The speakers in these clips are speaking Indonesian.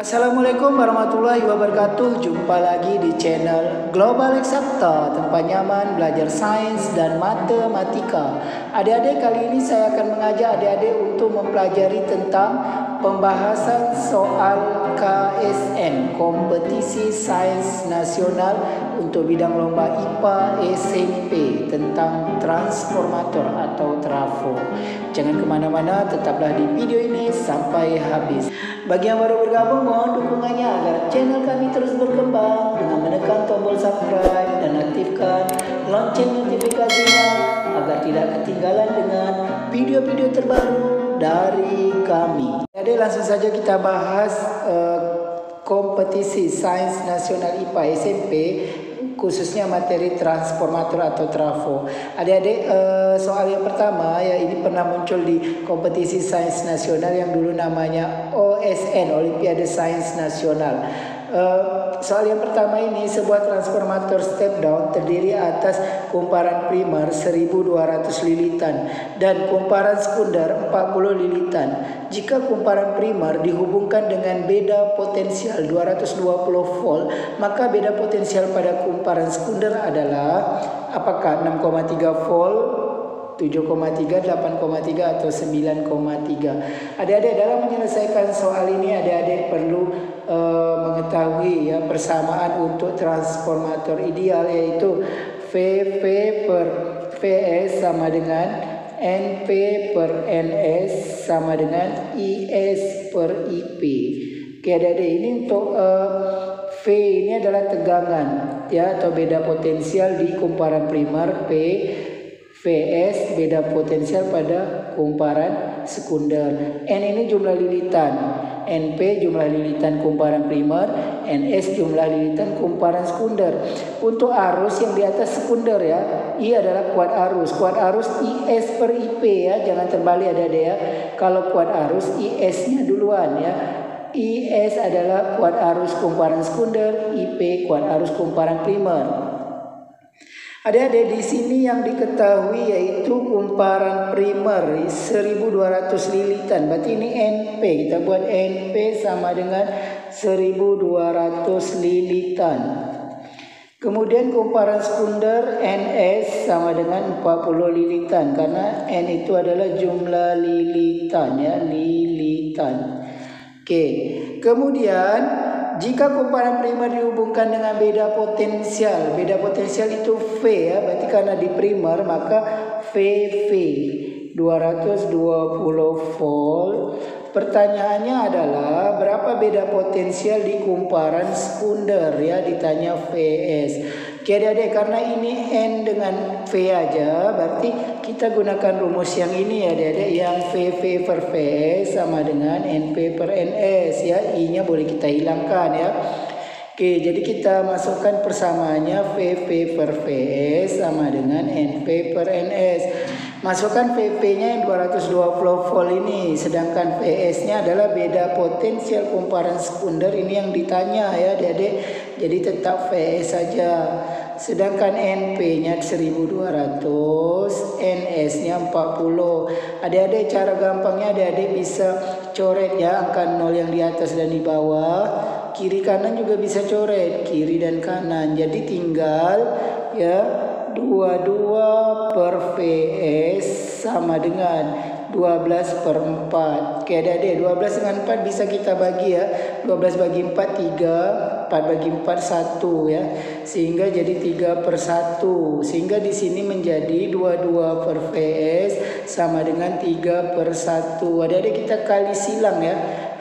Assalamualaikum warahmatullahi wabarakatuh. Jumpa lagi di channel Global Eksakta, tempat nyaman belajar sains dan matematika. Adik-adik, kali ini saya akan mengajak adik-adik untuk mempelajari tentang pembahasan soal KSN, Kompetisi Sains Nasional untuk bidang lomba IPA SMP, tentang transformator atau trafo. Jangan kemana-mana, tetaplah di video ini sampai habis. Bagi yang baru bergabung, mohon dukungannya agar channel kami terus berkembang dengan menekan tombol subscribe dan aktifkan lonceng notifikasinya agar tidak ketinggalan dengan video-video terbaru dari kami. Jadi langsung saja kita bahas kompetisi sains nasional IPA SMP, khususnya materi transformator atau trafo. Adik-adik, soal yang pertama ya, ini pernah muncul di kompetisi sains nasional yang dulu namanya OSN, Olimpiade Sains Nasional. Soal yang pertama ini, sebuah transformator step down terdiri atas kumparan primer 1200 lilitan dan kumparan sekunder 40 lilitan. Jika kumparan primer dihubungkan dengan beda potensial 220 volt, maka beda potensial pada kumparan sekunder adalah apakah 6,3 volt, 7,3, 8,3 atau 9,3. Adik-adik, dalam menyelesaikan soal ini adik-adik perlu mengetahui ya persamaan untuk transformator ideal, yaitu VP per VS sama dengan NP per NS sama dengan IS per IP. Oke adik-adik, ini untuk V ini adalah tegangan ya, atau beda potensial di kumparan primer. P VS beda potensial pada kumparan sekunder. N ini jumlah lilitan, NP jumlah lilitan kumparan primer, NS jumlah lilitan kumparan sekunder. Untuk arus yang di atas sekunder ya, I adalah kuat arus. Kuat arus IS per IP ya, jangan terbalik adik-adik ya. Kalau kuat arus IS-nya duluan ya. IS adalah kuat arus kumparan sekunder, IP kuat arus kumparan primer. Adik-adik, di sini yang diketahui yaitu kumparan primer 1200 lilitan. Berarti ini NP. Kita buat NP sama dengan 1200 lilitan. Kemudian kumparan sekunder NS sama dengan 40 lilitan, karena N itu adalah jumlah lilitan ya, lilitan. Oke. Kemudian jika kumparan primer dihubungkan dengan beda potensial itu V ya, berarti karena di primer maka VV 220 volt. Pertanyaannya adalah berapa beda potensial di kumparan sekunder ya, ditanya VS. Oke adik-adik, karena ini N dengan V aja, berarti kita gunakan rumus yang ini ya adik-adik, yang VV per VS sama dengan NP per NS ya. I-nya boleh kita hilangkan ya. Oke, jadi kita masukkan persamaannya VV per VS sama dengan NP per NS. Masukkan VP-nya yang 220 volt ini, sedangkan VS-nya adalah beda potensial kumparan sekunder, ini yang ditanya ya adik-adik. Jadi tetap VS saja. Sedangkan NP-nya 1200, NS-nya 40. Adik-adik, cara gampangnya adik-adik bisa coret ya angka 0 yang di atas dan di bawah. Kiri kanan juga bisa coret, kiri dan kanan. Jadi tinggal ya 22 per VS sama dengan 12 per 4. Oke adik-adik, 12 dengan 4 bisa kita bagi ya. 12 bagi 4 3, 4 bagi 4 1 ya. Sehingga jadi 3 per 1. Sehingga di sini menjadi 22 per VS sama dengan 3 per 1. Adik-adik, kita kali silang ya.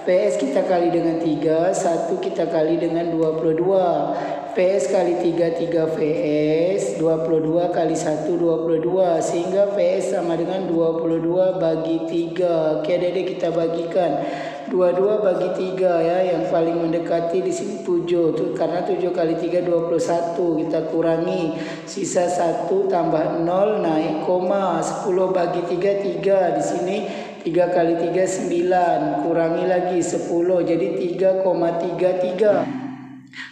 VS kita kali dengan 3, 1 kita kali dengan 22. VS kali 3, 3 VS, 22 kali 1, 22. Sehingga VS sama dengan 22 bagi 3. Oke adik-adik, kita bagikan 22 bagi 3 ya, yang paling mendekati di sini 7. Karena 7 kali 3 21, kita kurangi sisa 1 tambah 0 naik koma. 10 bagi 3 3, di sini 3 kali 3 9, kurangi lagi 10, jadi 3,33.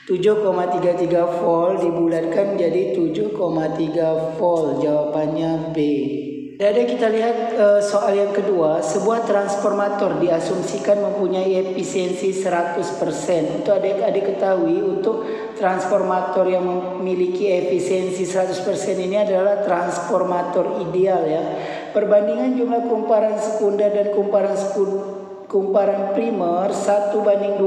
7,33 volt dibulatkan jadi 7,3 volt. Jawabannya B. Jadi kita lihat soal yang kedua, sebuah transformator diasumsikan mempunyai efisiensi 100%. Untuk adik-adik ketahui, untuk transformator yang memiliki efisiensi 100% ini adalah transformator ideal ya. Perbandingan jumlah kumparan sekunder dan kumparan primer 1:20.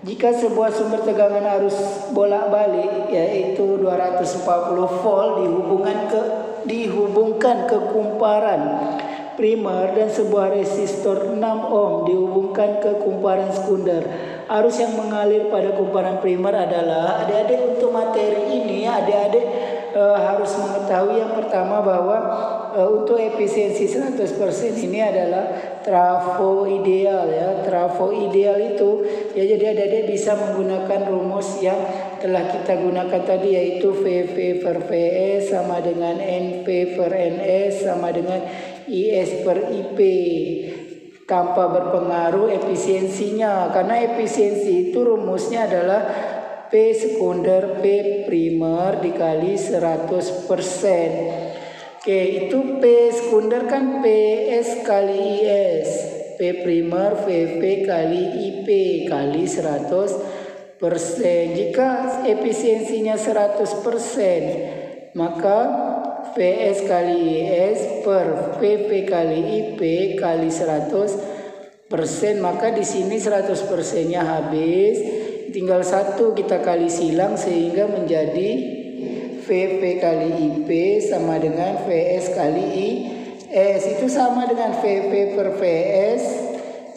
Jika sebuah sumber tegangan arus bolak-balik yaitu 240 volt dihubungkan ke kumparan primer dan sebuah resistor 6 ohm dihubungkan ke kumparan sekunder. Arus yang mengalir pada kumparan primer adalah, adik-adik untuk materi ini adik-adik harus mengetahui yang pertama bahwa untuk efisiensi 100% ini adalah trafo ideal ya. Trafo ideal itu ya, jadi adik-adik bisa menggunakan rumus yang telah kita gunakan tadi, yaitu VV per VS sama dengan NP per NS sama dengan IS per IP, tanpa berpengaruh efisiensinya, karena efisiensi itu rumusnya adalah P sekunder P primer dikali 100%. Oke, itu P sekunder kan PS kali IS, P primer VP kali IP kali 100%. Jika efisiensinya 100%, maka PS kali IS per VP kali IP kali 100%, maka di sini 100%-nya habis. Tinggal 1 kita kali silang sehingga menjadi VP kali IP sama dengan VS kali IS. Itu sama dengan VP per VS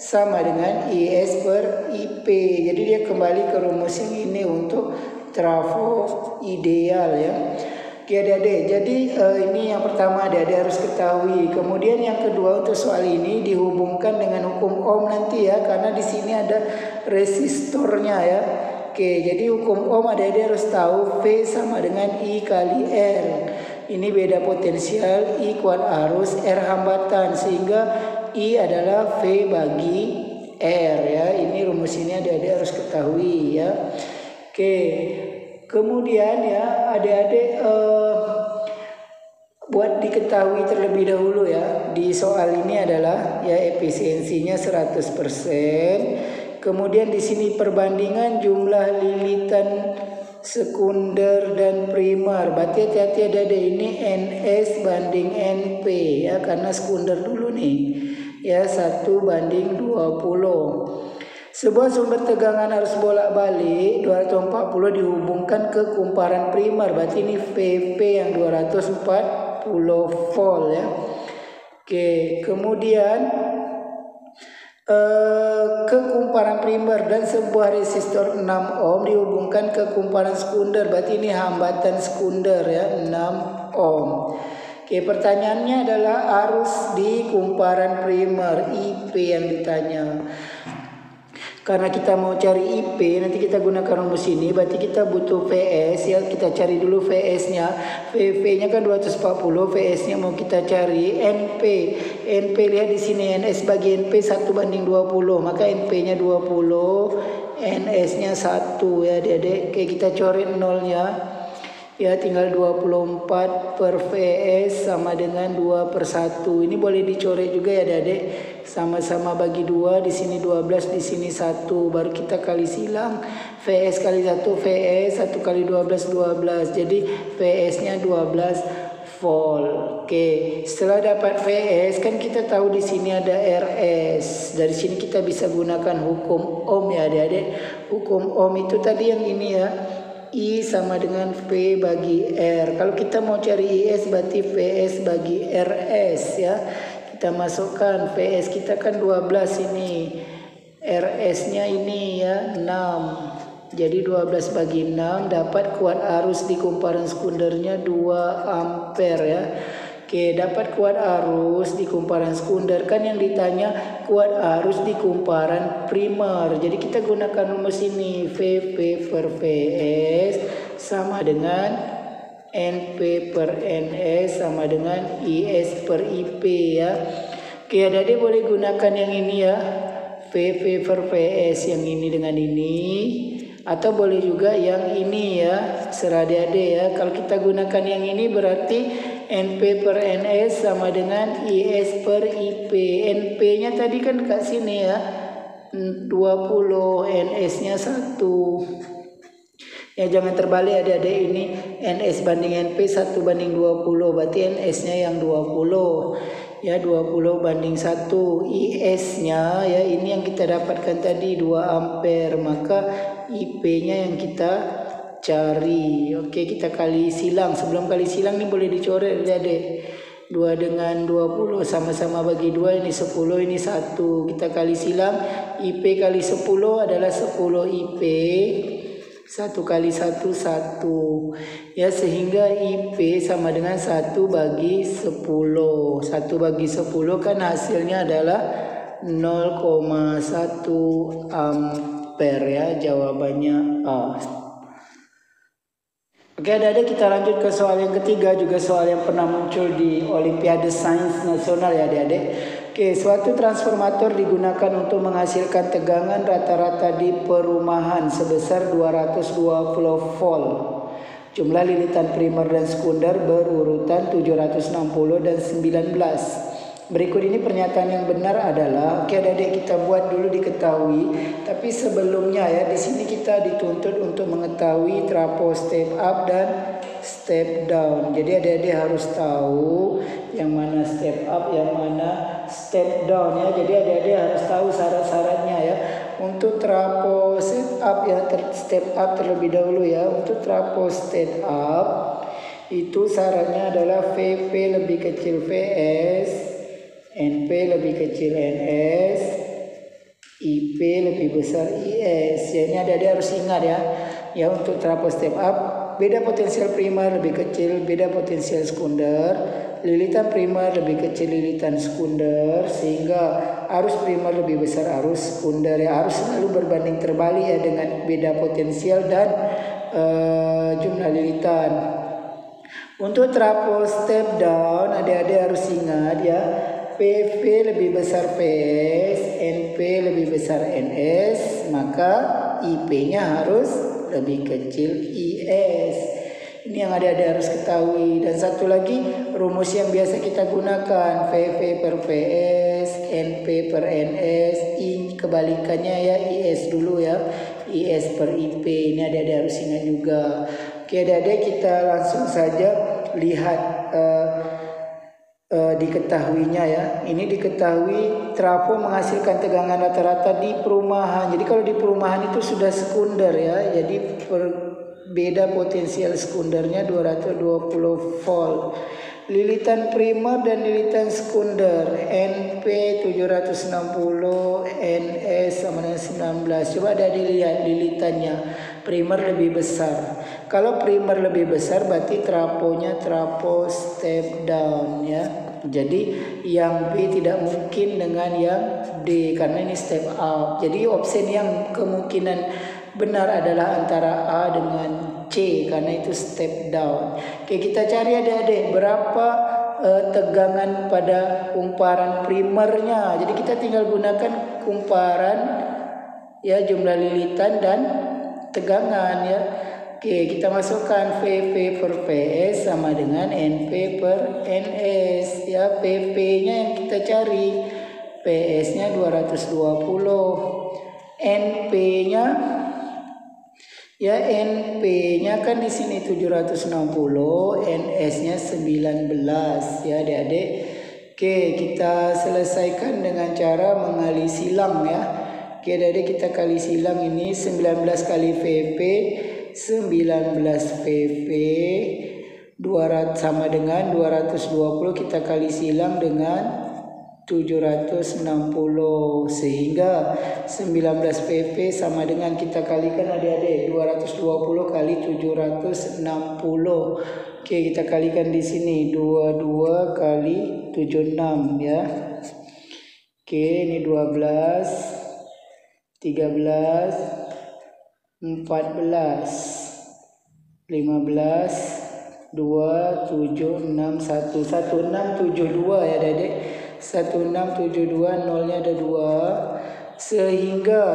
sama dengan IS per IP. Jadi dia kembali ke rumus yang ini untuk trafo ideal ya. Oke adik-adik, jadi ini yang pertama adik-adik harus ketahui. Kemudian yang kedua, untuk soal ini dihubungkan dengan hukum Ohm nanti ya, karena di sini ada resistornya ya. Oke, jadi hukum Ohm adik-adik harus tahu, V sama dengan I kali R. Ini beda potensial, I kuat arus, R hambatan, sehingga I adalah V bagi R ya. Ini rumus ini adik-adik harus ketahui ya. Oke. Kemudian ya adik-adik buat diketahui terlebih dahulu ya, di soal ini adalah ya efisiensinya 100%. Kemudian di sini perbandingan jumlah lilitan sekunder dan primer. Berarti hati-hati adik-adik, ini NS banding NP ya, karena sekunder dulu nih ya, 1:20. Sebuah sumber tegangan arus bolak-balik 240 dihubungkan ke kumparan primer. Berarti ini VP yang 240 volt ya. Oke, kemudian ke kumparan primer dan sebuah resistor 6 ohm dihubungkan ke kumparan sekunder. Berarti ini hambatan sekunder ya, 6 ohm. Oke, pertanyaannya adalah arus di kumparan primer, IP yang ditanya. Karena kita mau cari IP, nanti kita gunakan rumus ini. Berarti kita butuh VS ya. Kita cari dulu VS-nya. VV-nya kan 240, VS-nya mau kita cari. NP. NP lihat di sini, NS bagi NP 1:20. Maka NP-nya 20, NS-nya 1 ya Adik-adik. Oke, kita coret nolnya. Ya, tinggal 24 per VS sama dengan 2/1. Ini boleh dicoret juga ya Adik-adik. Sama-sama bagi 2, di sini 12, di sini 1. Baru kita kali silang. VS kali 1 VS, 1 kali 12 12. Jadi VS-nya 12 volt. Oke, setelah dapat VS kan kita tahu di sini ada RS. Dari sini kita bisa gunakan hukum Ohm ya Adik-adik. Hukum Ohm itu tadi yang ini ya. I sama dengan V bagi R. Kalau kita mau cari IS berarti VS bagi RS ya. Kita masukkan VS kita kan 12 ini. RS-nya ini ya 6. Jadi 12 bagi 6 dapat kuat arus di kumparan sekundernya 2 ampere ya. Oke, dapat kuat arus di kumparan sekunder, kan yang ditanya kuat arus di kumparan primer. Jadi kita gunakan rumus ini, VP per VS sama dengan NP per NS sama dengan IS per IP ya. Oke, adik-adik boleh gunakan yang ini ya, VP per VS yang ini dengan ini. Atau boleh juga yang ini ya, serah adik-adik ya. Kalau kita gunakan yang ini berarti NP per NS sama dengan IS per IP. NP-nya tadi kan kat sini ya, 20, NS-nya 1. Ya jangan terbalik adik-adik, ini NS banding NP 1 banding 20, berarti NS-nya yang 20. Ya 20 banding 1. IS-nya ya ini yang kita dapatkan tadi 2 ampere, maka IP-nya yang kita cari. Oke, kita kali silang. Sebelum kali silang ini boleh dicoret adik-adik. 2 dengan 20 sama-sama bagi 2, ini 10, ini 1. Kita kali silang, IP kali 10 adalah 10 IP. 1 kali 1, 1. Ya, sehingga IP sama dengan 1 bagi 10. 1 bagi 10 kan hasilnya adalah 0,1 ampere ya. Jawabannya A. Oke, adik-adik, kita lanjut ke soal yang ketiga, juga soal yang pernah muncul di Olimpiade Sains Nasional ya adik-adik. Oke, suatu transformator digunakan untuk menghasilkan tegangan rata-rata di perumahan sebesar 220 volt. Jumlah lilitan primer dan sekunder berurutan 760 dan 19. Berikut ini pernyataan yang benar adalah, oke adik-adik, kita buat dulu diketahui. Tapi sebelumnya ya, di sini kita dituntut untuk mengetahui trafo step up dan step down. Jadi adik-adik harus tahu yang mana step up, yang mana step down ya. Jadi adik-adik harus tahu syarat-syaratnya ya. Untuk trafo step up ya, step up terlebih dahulu ya. Untuk trafo step up itu syaratnya adalah VP lebih kecil VS, NP lebih kecil NS, IP lebih besar IS. Ya, ini adik-adik harus ingat ya. Ya, untuk trafo step up, beda potensial primer lebih kecil beda potensial sekunder, lilitan primer lebih kecil lilitan sekunder, sehingga arus primer lebih besar arus sekunder ya. Harus selalu berbanding terbalik ya dengan beda potensial dan jumlah lilitan. Untuk trafo step down, adik-adik harus ingat ya, PV lebih besar PS, NP lebih besar NS, maka IP-nya harus lebih kecil IS. Ini yang adik-adik harus ketahui. Dan satu lagi, rumus yang biasa kita gunakan, PV per PS, NP per NS, I kebalikannya ya, IS dulu ya, IS per IP. Ini adik-adik harus ingat juga. Oke adik-adik, kita langsung saja lihat diketahuinya ya. Ini diketahui trafo menghasilkan tegangan rata-rata di perumahan. Jadi kalau di perumahan itu sudah sekunder ya. Jadi beda potensial sekundernya 220 volt. Lilitan primer dan lilitan sekunder NP 760, NS sama dengan 19. Coba ada dilihat lilitannya. Primer lebih besar. Kalau primer lebih besar berarti trafonya trafo step down ya. Jadi yang B tidak mungkin dengan yang D karena ini step up. Jadi opsi yang kemungkinan benar adalah antara A dengan C karena itu step down. Oke, kita cari adik-adik berapa tegangan pada kumparan primernya. Jadi kita tinggal gunakan kumparan ya, jumlah lilitan dan tegangan ya. Oke, kita masukkan VP per PS sama dengan NP per NS ya. PP-nya yang kita cari, PS-nya 220, NP-nya ya, NP-nya kan di sini 760, NS-nya 19 ya adik-adik. Oke, kita selesaikan dengan cara mengali silang ya. Oke adik-adik, kita kali silang ini 19 kali VP 19 VP 200 sama dengan 220, kita kali silang dengan 760, sehingga 19 PP sama dengan kita kalikan adik-adik 220 kali 760. Oke, kita kalikan di sini 22 kali 76 ya. Oke, ini 12, 13, 14, 15, 2, 7, 6, 1, 1672 ya adik-adik. 1672, nolnya ada 2, sehingga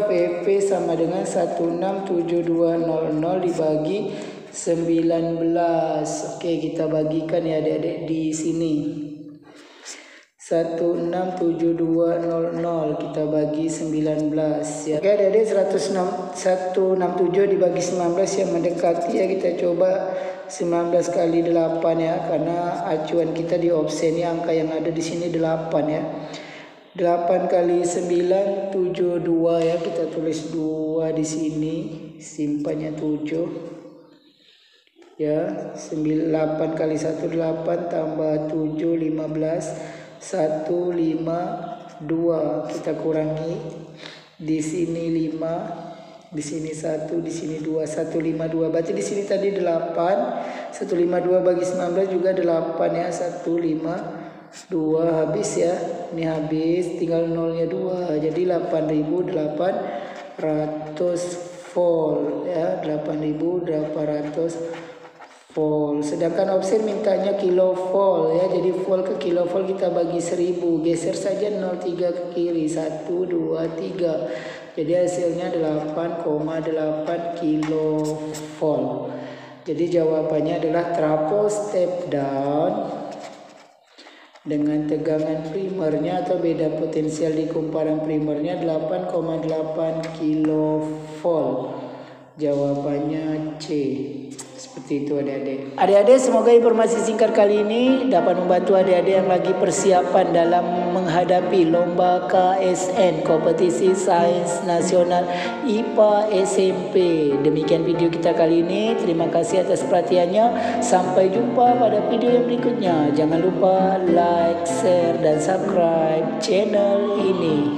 VP sama dengan 167200 dibagi Oke, kita bagikan ya adik-adik di sini. 167.200 kita bagi 19 ya. Oke adik-adik, 167 dibagi 19 yang mendekati ya, kita coba 19 kali 8 ya, karena acuan kita di opsi ini angka yang ada di sini 8 ya. 8 kali 9 72 ya, kita tulis 2 di sini, simpannya 7 ya. 8 kali 1 8 tambah 7 15 152, kita kurangi di sini 5, di sini 1, di sini 2, 152. Berarti di sini tadi 8, 152 bagi 19 juga 8 ya, 152 habis ya. Ini habis, tinggal nolnya 2. Jadi 8.800 volt ya, 8.800 volt. Sedangkan option mintanya kilovolt ya, jadi volt ke kilovolt kita bagi 1000, geser saja 03 ke kiri, 1 2 3, jadi hasilnya 8,8 kilovolt. Jadi jawabannya adalah trafo step down dengan tegangan primernya atau beda potensial di kumparan primernya 8,8 kilovolt. Jawabannya C. Seperti itu adik-adik. Adik-adik, semoga informasi singkat kali ini dapat membantu adik-adik yang lagi persiapan dalam menghadapi lomba KSN, Kompetisi Sains Nasional IPA SMP. Demikian video kita kali ini. Terima kasih atas perhatiannya. Sampai jumpa pada video yang berikutnya. Jangan lupa like, share, dan subscribe channel ini.